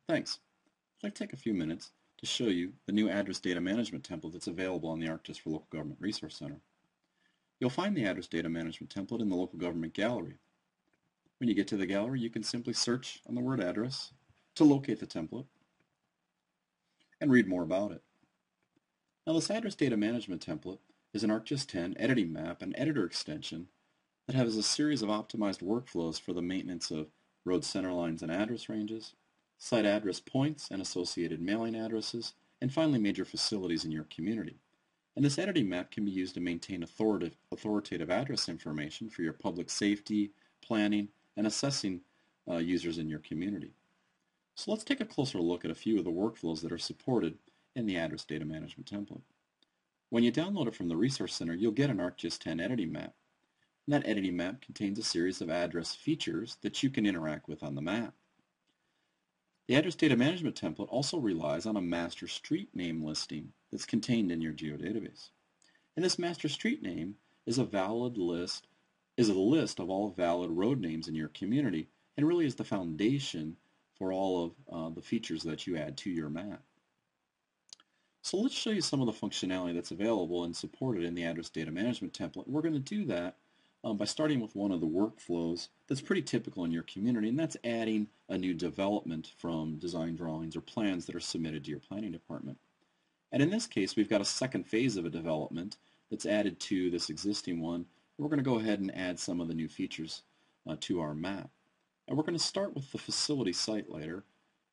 Thanks. I'd like to take a few minutes to show you the new address data management template that's available on the ARC GIS for Local Government Resource Center. You'll find the address data management template in the local government gallery. When you get to the gallery, you can simply search on the word address to locate the template and read more about it. Now, this address data management template is an ArcGIS 10 editing map and editor extension that has a series of optimized workflows for the maintenance of road center lines and address ranges, site address points and associated mailing addresses, and finally major facilities in your community. And this editing map can be used to maintain authoritative address information for your public safety, planning, and assessing users in your community. So let's take a closer look at a few of the workflows that are supported in the address data management template. When you download it from the Resource Center, you'll get an ArcGIS 10 editing map. And that editing map contains a series of address features that you can interact with on the map. The address data management template also relies on a master street name listing that's contained in your geodatabase. And this master street name is a list of all valid road names in your community and really is the foundation for all of the features that you add to your map. So let's show you some of the functionality that's available and supported in the address data management template. We're going to do that by starting with one of the workflows that's pretty typical in your community, and that's adding a new development from design drawings or plans that are submitted to your planning department. And in this case, we've got a second phase of a development that's added to this existing one. We're going to go ahead and add some of the new features to our map. And we're going to start with the facility site layer,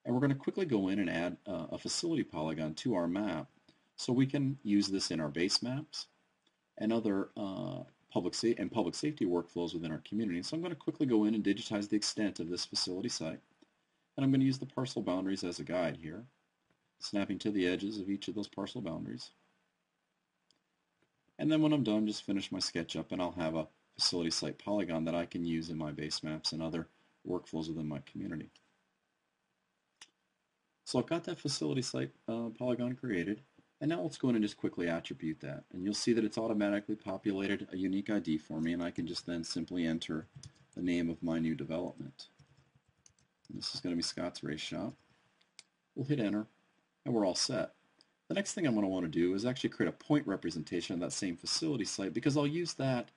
and we're going to quickly go in and add a facility polygon to our map so we can use this in our base maps and other public safety workflows within our community. So I'm going to quickly go in and digitize the extent of this facility site, and I'm going to use the parcel boundaries as a guide here, snapping to the edges of each of those parcel boundaries. And then when I'm done, just finish my sketch up and I'll have a facility site polygon that I can use in my base maps and other workflows within my community. So I've got that facility site polygon created, and now let's go in and just quickly attribute that. And you'll see that it's automatically populated a unique ID for me, and I can just then simply enter the name of my new development. And this is going to be Scott's Race Shop. We'll hit enter, and we're all set. The next thing I'm going to want to do is actually create a point representation of that same facility site, because I'll use that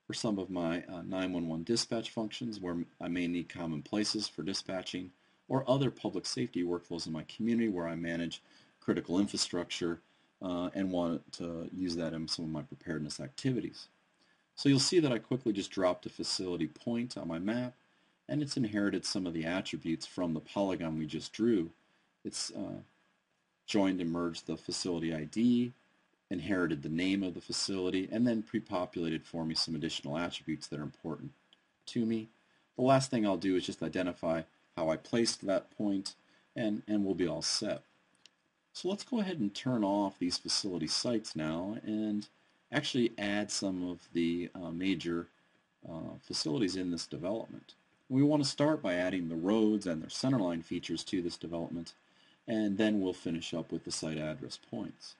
for some of my 911 dispatch functions where I may need common places for dispatching, or other public safety workflows in my community where I manage critical infrastructure and want to use that in some of my preparedness activities. So you'll see that I quickly just dropped a facility point on my map, and it's inherited some of the attributes from the polygon we just drew. It's joined and merged the facility ID, inherited the name of the facility, and then pre-populated for me some additional attributes that are important to me. The last thing I'll do is just identify how I placed that point, and we'll be all set. So let's go ahead and turn off these facility sites now and actually add some of the major facilities in this development. We want to start by adding the roads and their centerline features to this development, and then we'll finish up with the site address points.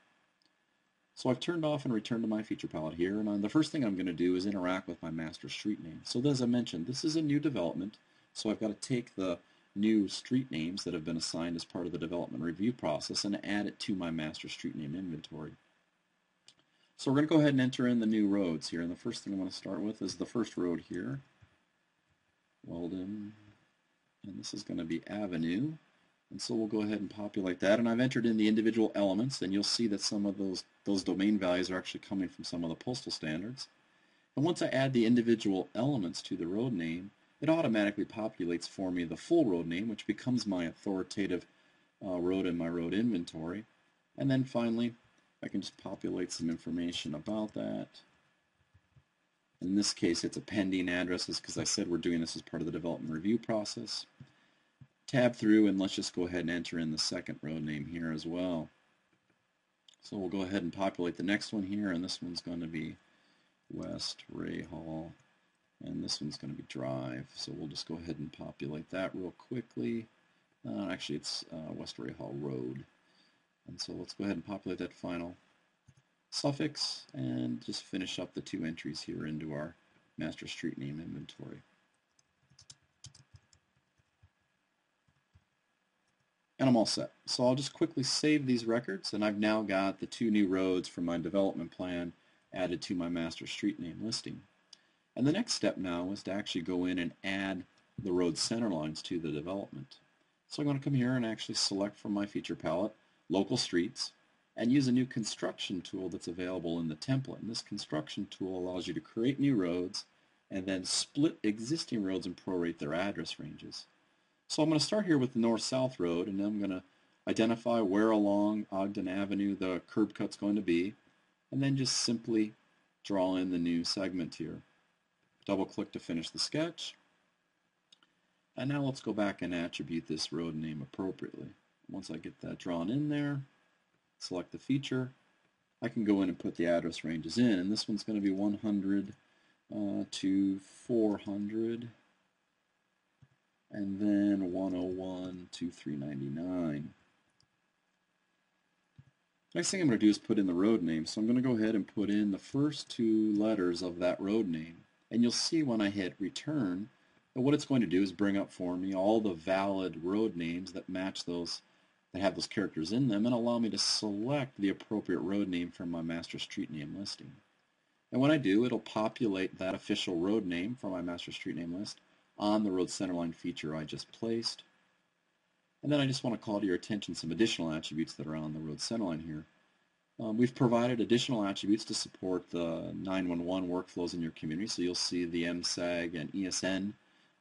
So I've turned off and returned to my feature palette here, and the first thing I'm going to do is interact with my master street name. So as I mentioned, this is a new development, so I've got to take the new street names that have been assigned as part of the development review process and add it to my master street name inventory. So we're going to go ahead and enter in the new roads here, and the first thing I'm going to start with is the first road here, Weldon, and this is going to be Avenue, and so we'll go ahead and populate that, and I've entered in the individual elements, and you'll see that some of those domain values are actually coming from some of the postal standards. And once I add the individual elements to the road name, it automatically populates for me the full road name, which becomes my authoritative road in my road inventory. And then finally, I can just populate some information about that. In this case, it's a pending addresses because I said we're doing this as part of the development review process. Tab through, and let's just go ahead and enter in the second road name here as well. So we'll go ahead and populate the next one here, and this one's going to be West Ray Hall. And this one's going to be Drive, so we'll just go ahead and populate that real quickly. Actually, it's West Ray Hall Road. And so let's go ahead and populate that final suffix and just finish up the two entries here into our master street name inventory. And I'm all set. So I'll just quickly save these records, and I've now got the 2 new roads from my development plan added to my master street name listing. And the next step now is to actually go in and add the road center lines to the development. So I'm going to come here and actually select from my feature palette, local streets, and use a new construction tool that's available in the template. And this construction tool allows you to create new roads and then split existing roads and prorate their address ranges. So I'm going to start here with the north-south road, and then I'm going to identify where along Ogden Avenue the curb cut's going to be, and then just simply draw in the new segment here. Double-click to finish the sketch. And now let's go back and attribute this road name appropriately. Once I get that drawn in there, select the feature, I can go in and put the address ranges in, and this one's going to be 100 to 400, and then 101 to 399. Next thing I'm going to do is put in the road name. So I'm going to go ahead and put in the first 2 letters of that road name. And you'll see when I hit return that what it's going to do is bring up for me all the valid road names that match those, that have those characters in them, and allow me to select the appropriate road name from my master street name listing. And when I do, it'll populate that official road name from my master street name list on the road centerline feature I just placed. And then I just want to call to your attention some additional attributes that are on the road centerline here. We've provided additional attributes to support the 911 workflows in your community, so you'll see the MSAG and ESN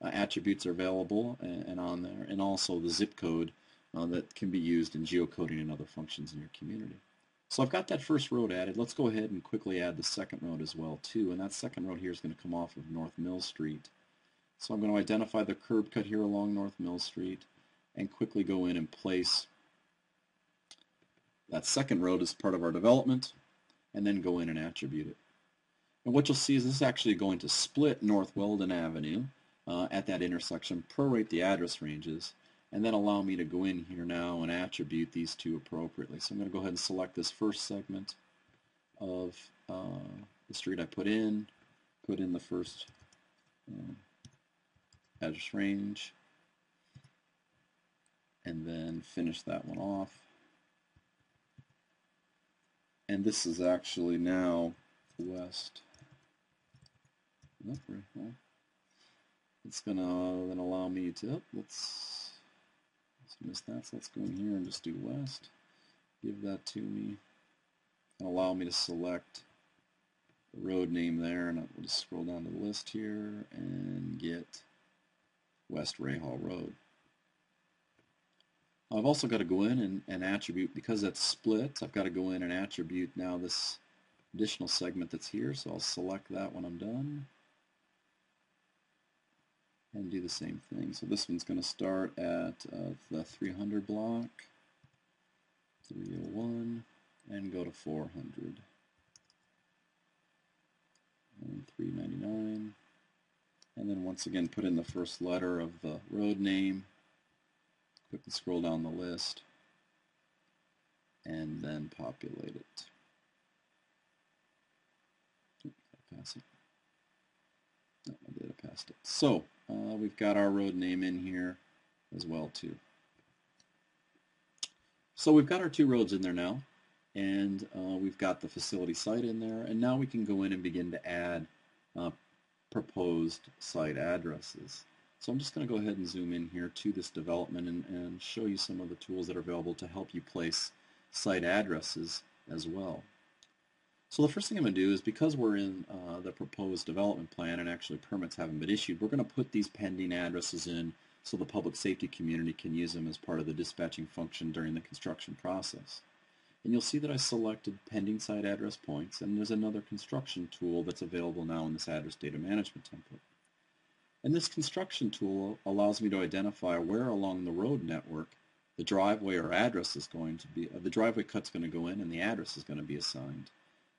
attributes are available and on there, and also the zip code that can be used in geocoding and other functions in your community. So I've got that first road added. Let's go ahead and quickly add the second road as well too, and that second road here is going to come off of North Mill Street. So I'm going to identify the curb cut here along North Mill Street and quickly go in and place that second road as part of our development, and then go in and attribute it. And what you'll see is this is actually going to split North Weldon Avenue at that intersection, prorate the address ranges, and then allow me to go in here now and attribute these 2 appropriately. So I'm going to go ahead and select this first segment of the street I put in the first address range, and then finish that one off. And this is actually now west. It's going to then allow me to, let's miss that, so let's go in here and just do west. Give that to me. And allow me to select the road name there, and I'll just scroll down to the list here and get West Rahal Road. I've also got to go in and attribute, because that's split, I've got to go in and attribute now this additional segment that's here, so I'll select that when I'm done and do the same thing. So this one's going to start at the 300 block, 301, and go to 400, and 399, and then once again put in the first letter of the road name. Quickly scroll down the list and then populate it. Pass it. No, I did. I passed it. So we've got our road name in here as well too. So we've got our 2 roads in there now, and we've got the facility site in there, and now we can go in and begin to add proposed site addresses. So I'm just going to go ahead and zoom in here to this development and show you some of the tools that are available to help you place site addresses as well. So the first thing I'm going to do is, because we're in the proposed development plan and actually permits haven't been issued, we're going to put these pending addresses in so the public safety community can use them as part of the dispatching function during the construction process. And you'll see that I selected pending site address points, and there's another construction tool that's available now in this address data management template. And this construction tool allows me to identify where along the road network the driveway or address is going to be, the driveway cut's going to go in and the address is going to be assigned. In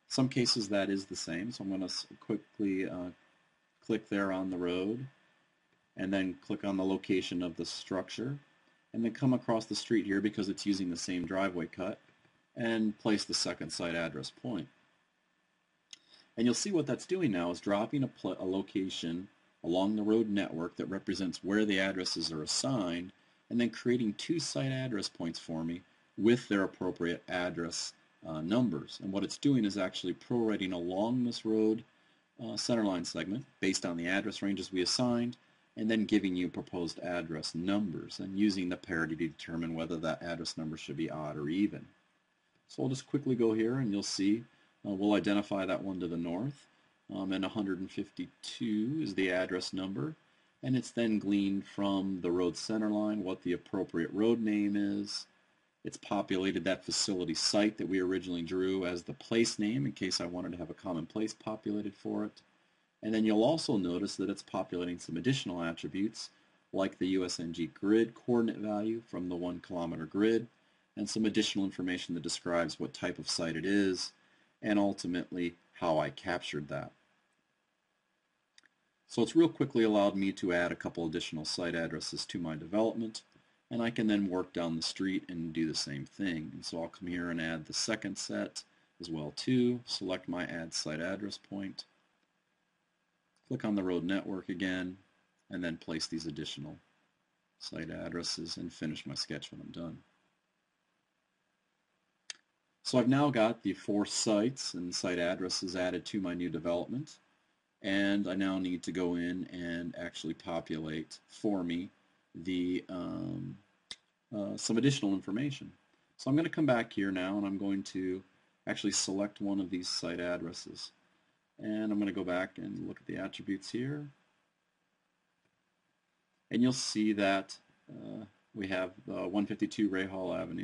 some cases that is the same, so I'm going to quickly click there on the road and then click on the location of the structure and then come across the street here because it's using the same driveway cut and place the second site address point. And you'll see what that's doing now is dropping a location along the road network that represents where the addresses are assigned, and then creating two site address points for me with their appropriate address numbers. And what it's doing is actually prorating along this road centerline segment based on the address ranges we assigned, and then giving you proposed address numbers and using the parity to determine whether that address number should be odd or even. So I'll just quickly go here and you'll see we'll identify that one to the north, and 152 is the address number, and it's then gleaned from the road centerline what the appropriate road name is. It's populated that facility site that we originally drew as the place name in case I wanted to have a common place populated for it. And then you'll also notice that it's populating some additional attributes like the USNG grid coordinate value from the 1 kilometer grid, and some additional information that describes what type of site it is and ultimately how I captured that. So it's real quickly allowed me to add a couple additional site addresses to my development, and I can then work down the street and do the same thing. And so I'll come here and add the second set as well too, select my add site address point, click on the road network again, and then place these additional site addresses and finish my sketch when I'm done. So I've now got the 4 sites and site addresses added to my new development, and I now need to go in and actually populate for me the some additional information. So I'm going to come back here now and I'm going to actually select one of these site addresses, and I'm going to go back and look at the attributes here, and you'll see that we have 152 Rahal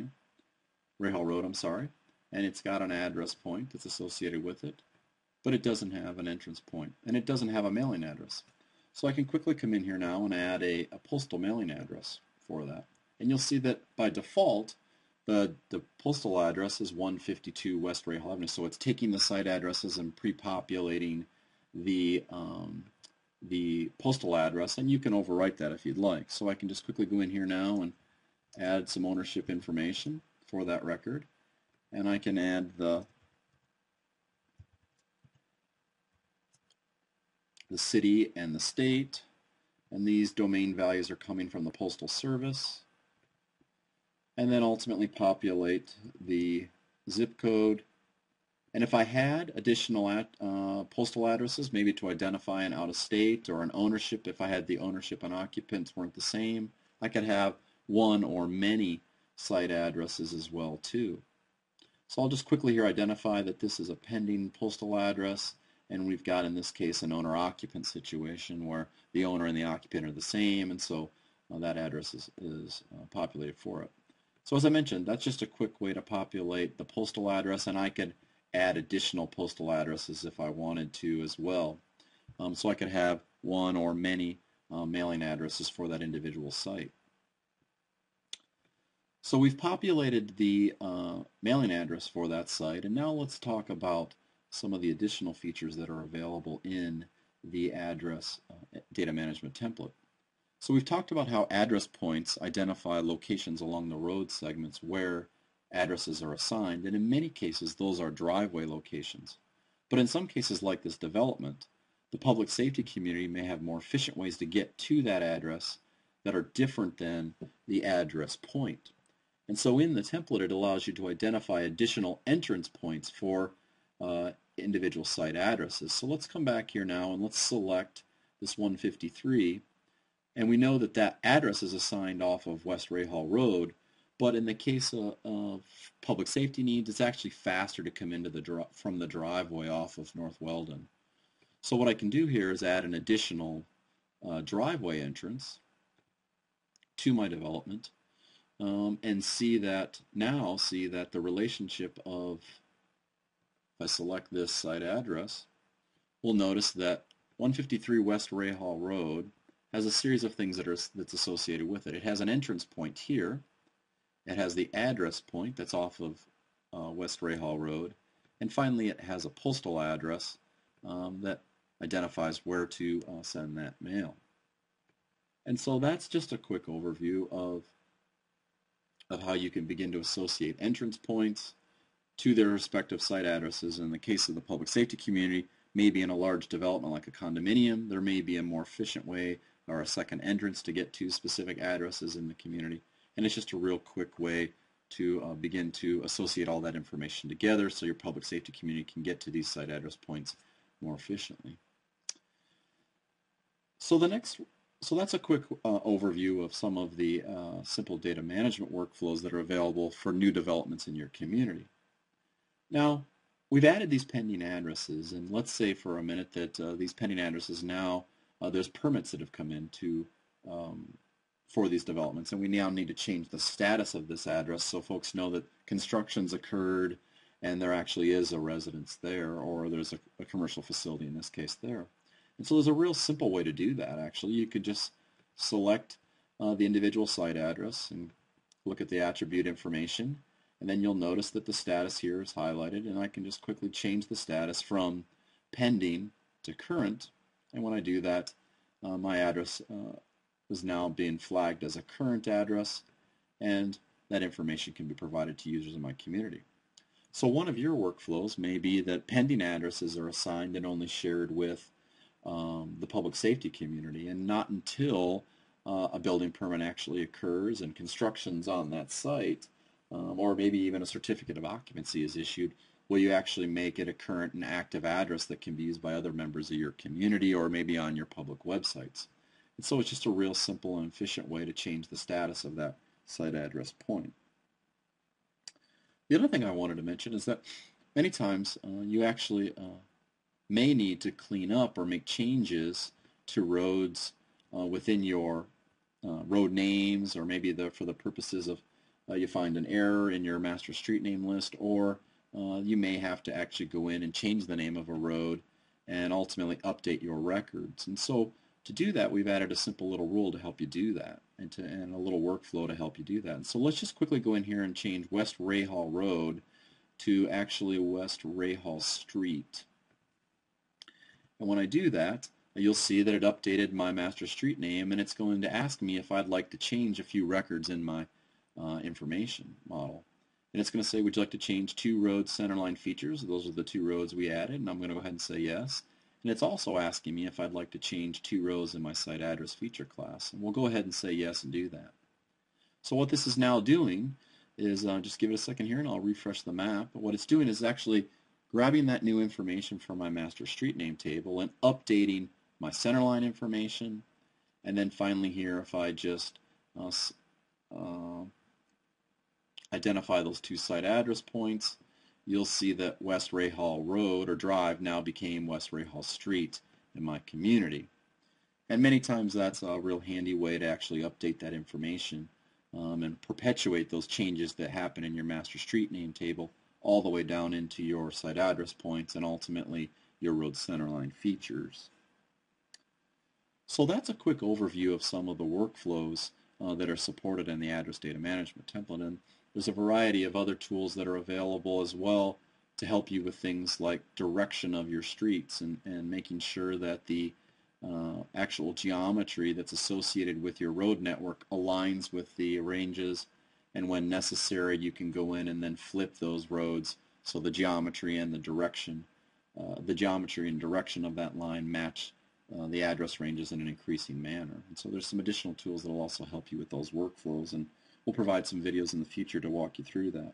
Road, and it's got an address point that's associated with it, but it doesn't have an entrance point, and it doesn't have a mailing address. So I can quickly come in here now and add a postal mailing address for that. And you'll see that by default, the postal address is 152 West Rahal Avenue, so it's taking the site addresses and pre-populating the postal address, and you can overwrite that if you'd like. So I can just quickly go in here now and add some ownership information for that record, and I can add the city and the state, and these domain values are coming from the Postal Service, and then ultimately populate the zip code. And if I had additional postal addresses, maybe to identify an out-of-state or an ownership, if I had the ownership and occupants weren't the same, I could have one or many site addresses as well too. So I'll just quickly here identify that this is a pending postal address, and we've got in this case an owner-occupant situation where the owner and the occupant are the same, and so that address is populated for it. So as I mentioned, that's just a quick way to populate the postal address, and I could add additional postal addresses if I wanted to as well. So I could have one or many mailing addresses for that individual site. So we've populated the mailing address for that site, and now let's talk about some of the additional features that are available in the address data management template. So we've talked about how address points identify locations along the road segments where addresses are assigned, and in many cases those are driveway locations. But in some cases like this development, the public safety community may have more efficient ways to get to that address that are different than the address point. And so in the template it allows you to identify additional entrance points for individual site addresses. So let's come back here now and let's select this 153, and we know that that address is assigned off of West Rahal Road, but in the case of public safety needs, it's actually faster to come into from the driveway off of North Weldon. So what I can do here is add an additional driveway entrance to my development, and see that the relationship of, if I select this site address, we'll notice that 153 West Rahal Road has a series of things that's associated with it. It has an entrance point here. It has the address point that's off of West Rahal Road, and finally it has a postal address that identifies where to send that mail. And so that's just a quick overview of how you can begin to associate entrance points to their respective site addresses. In the case of the public safety community, maybe in a large development like a condominium, there may be a more efficient way or a second entrance to get to specific addresses in the community. And it's just a real quick way to begin to associate all that information together so your public safety community can get to these site address points more efficiently. So that's a quick overview of some of the simple data management workflows that are available for new developments in your community. Now, we've added these pending addresses, and let's say for a minute that these pending addresses now, there's permits that have come in for these developments, and we now need to change the status of this address so folks know that construction's occurred and there actually is a residence there, or there's a commercial facility in this case there. And so there's a real simple way to do that, actually. You could just select the individual site address and look at the attribute information, and then you'll notice that the status here is highlighted, and I can just quickly change the status from pending to current. And when I do that, my address is now being flagged as a current address, and that information can be provided to users in my community. So one of your workflows may be that pending addresses are assigned and only shared with the public safety community, and not until a building permit actually occurs and construction's on that site, or maybe even a certificate of occupancy is issued, will you actually make it a current and active address that can be used by other members of your community or maybe on your public websites. And so it's just a real simple and efficient way to change the status of that site address point. The other thing I wanted to mention is that many times you actually may need to clean up or make changes to roads within your road names, or maybe for the purposes of you find an error in your master street name list, or you may have to actually go in and change the name of a road and ultimately update your records. And so to do that, we've added a simple little rule to help you do that, and a little workflow to help you do that. And so let's just quickly go in here and change West Rahal Road to actually West Rahal Street. And when I do that, you'll see that it updated my master street name, and it's going to ask me if I'd like to change a few records in my information model. And it's going to say, would you like to change 2 road centerline features? Those are the 2 roads we added, and I'm going to go ahead and say yes. And it's also asking me if I'd like to change 2 rows in my site address feature class. And we'll go ahead and say yes and do that. So what this is now doing is, just give it a second here and I'll refresh the map. But what it's doing is actually grabbing that new information from my master street name table and updating my centerline information. And then finally here, if I just identify those 2 site address points, you'll see that West Rahal Road or Drive now became West Rahal Street in my community. And many times that's a real handy way to actually update that information and perpetuate those changes that happen in your master street name table all the way down into your site address points and ultimately your road centerline features. So that's a quick overview of some of the workflows that are supported in the address data management template. And there's a variety of other tools that are available as well to help you with things like direction of your streets and making sure that the actual geometry that's associated with your road network aligns with the ranges, and when necessary you can go in and then flip those roads so the geometry and the direction of that line match the address ranges in an increasing manner. And so there's some additional tools that will also help you with those workflows, and we'll provide some videos in the future to walk you through that.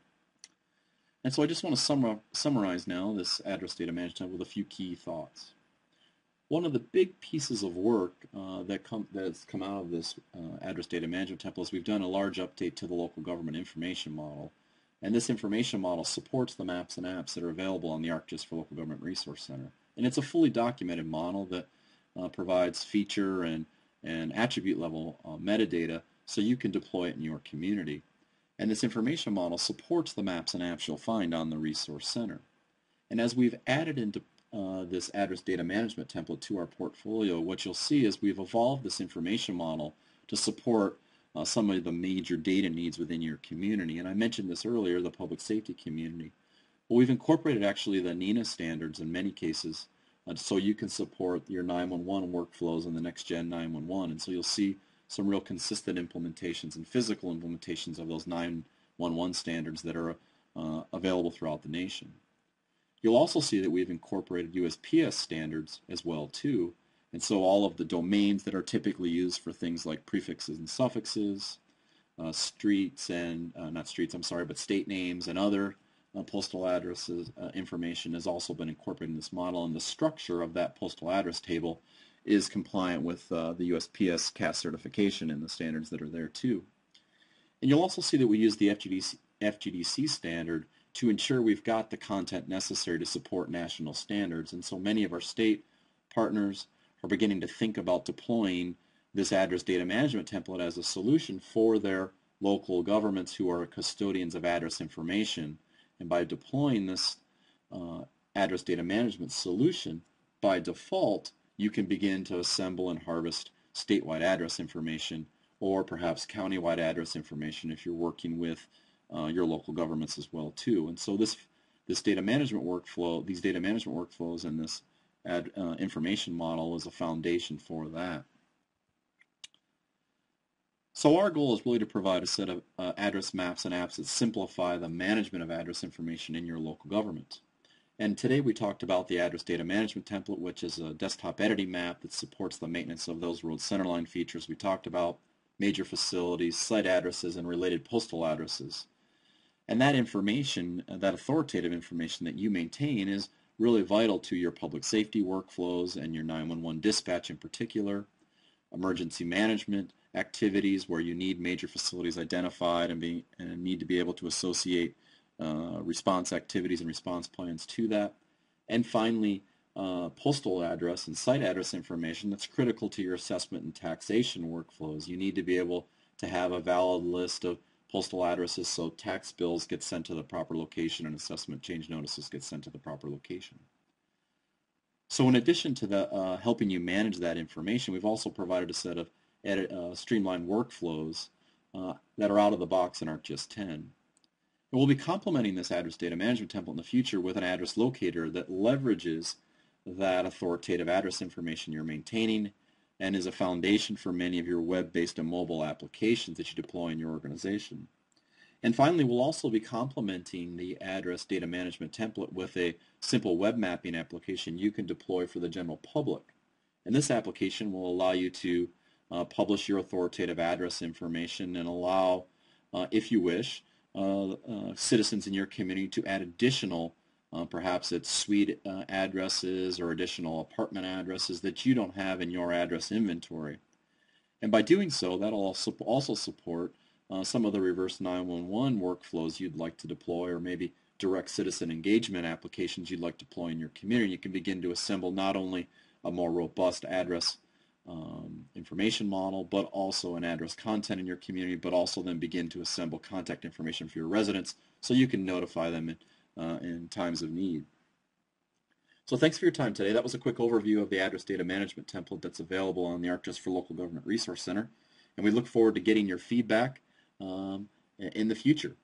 And so I just want to summarize now this address data management with a few key thoughts. One of the big pieces of work that's come out of this address data management template is we've done a large update to the local government information model. And this information model supports the maps and apps that are available on the ARC GIS for Local Government Resource Center. And it's a fully documented model that provides feature and attribute level metadata so you can deploy it in your community. And this information model supports the maps and apps you'll find on the Resource Center. And as we've added into this address data management template to our portfolio, what you'll see is we've evolved this information model to support some of the major data needs within your community. And I mentioned this earlier, the public safety community. Well, we've incorporated actually the NENA standards in many cases so you can support your 911 workflows and the next gen 911. And so you'll see some real consistent implementations and physical implementations of those 911 standards that are available throughout the nation. You'll also see that we've incorporated USPS standards as well too, And so all of the domains that are typically used for things like prefixes and suffixes, streets and, not streets, I'm sorry, but state names and other postal addresses information has also been incorporated in this model, and the structure of that postal address table is compliant with the USPS CAS certification and the standards that are there too. And you'll also see that we use the FGDC standard to ensure we've got the content necessary to support national standards, and so many of our state partners are beginning to think about deploying this address data management template as a solution for their local governments who are custodians of address information. And by deploying this address data management solution, by default, you can begin to assemble and harvest statewide address information or perhaps countywide address information if you're working with your local governments as well too. And so this data management workflow, these data management workflows and this information model is a foundation for that. So our goal is really to provide a set of address maps and apps that simplify the management of address information in your local government. And today we talked about the address data management template, which is a desktop editing map that supports the maintenance of those road centerline features we talked about, major facilities, site addresses, and related postal addresses. And that information, that authoritative information that you maintain, is really vital to your public safety workflows and your 911 dispatch in particular, emergency management activities where you need major facilities identified and need to be able to associate response activities and response plans to that. And finally, postal address and site address information that's critical to your assessment and taxation workflows. You need to be able to have a valid list of postal addresses so tax bills get sent to the proper location and assessment change notices get sent to the proper location. So in addition to helping you manage that information, we've also provided a set of streamlined workflows that are out of the box in ARC GIS 10. And we'll be complementing this address data management template in the future with an address locator that leverages that authoritative address information you're maintaining and is a foundation for many of your web-based and mobile applications that you deploy in your organization. And finally, we'll also be complementing the address data management template with a simple web mapping application you can deploy for the general public. And this application will allow you to publish your authoritative address information and allow, if you wish, citizens in your community to add additional, perhaps it's suite addresses or additional apartment addresses that you don't have in your address inventory. And by doing so, that'll also support some of the reverse 911 workflows you'd like to deploy, or maybe direct citizen engagement applications you'd like to deploy in your community. You can begin to assemble not only a more robust address information model, but also an address content in your community, but also then begin to assemble contact information for your residents so you can notify them in times of need. So thanks for your time today. That was a quick overview of the address data management template that's available on the ARC GIS for Local Government Resource Center, and we look forward to getting your feedback in the future.